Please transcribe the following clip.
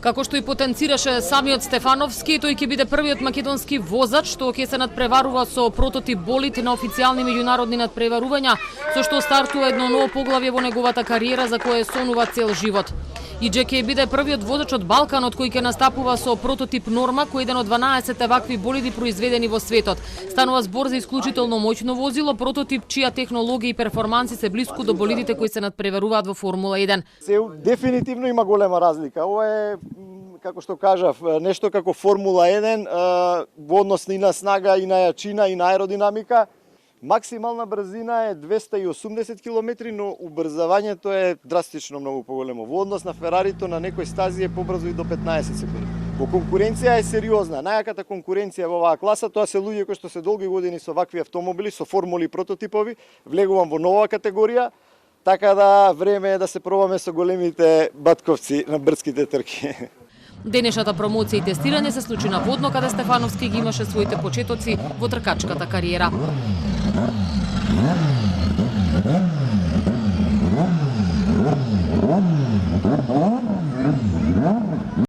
Како што и потенцираше самиот Стефановски, тој ќе биде првиот македонски возач што ќе се надпреварува со прототип болид на официјални меѓународни надпреварувања, со што стартува едно ново поглавје во неговата кариера за кое сонува цел живот. Иџе ќе биде првиот возач од Балканот кој ќе настапува со прототип Норма, кој е еден од 12 вакви болиди произведени во светот. Станува збор за исклучително моќно возило, прототип чија технологија и перформанси се блиску до болидите кои се надпреваруваат во Формула 1. Дефинитивно има голема разлика. Ова е, како што кажав, нешто како Формула 1 во однос и на снага, и на јачина, и на аеродинамика. Максимална брзина е 280 км, но убрзавањето е драстично многу поголемо. Во однос на Ферарито на некои стази е побрзо и до 15 секунди. Во конкуренција е сериозна. Најаката конкуренција во оваа класа, тоа се луѓе кои што се долги години со вакви автомобили, со формули прототипови, влегувам во нова категорија, така да време е да се пробаме со големите батковци на брзките трки. Денешната промоција и тестирање се случи на Водно, каде Стефановски ги имаше своите почетоци во тркачката кариера.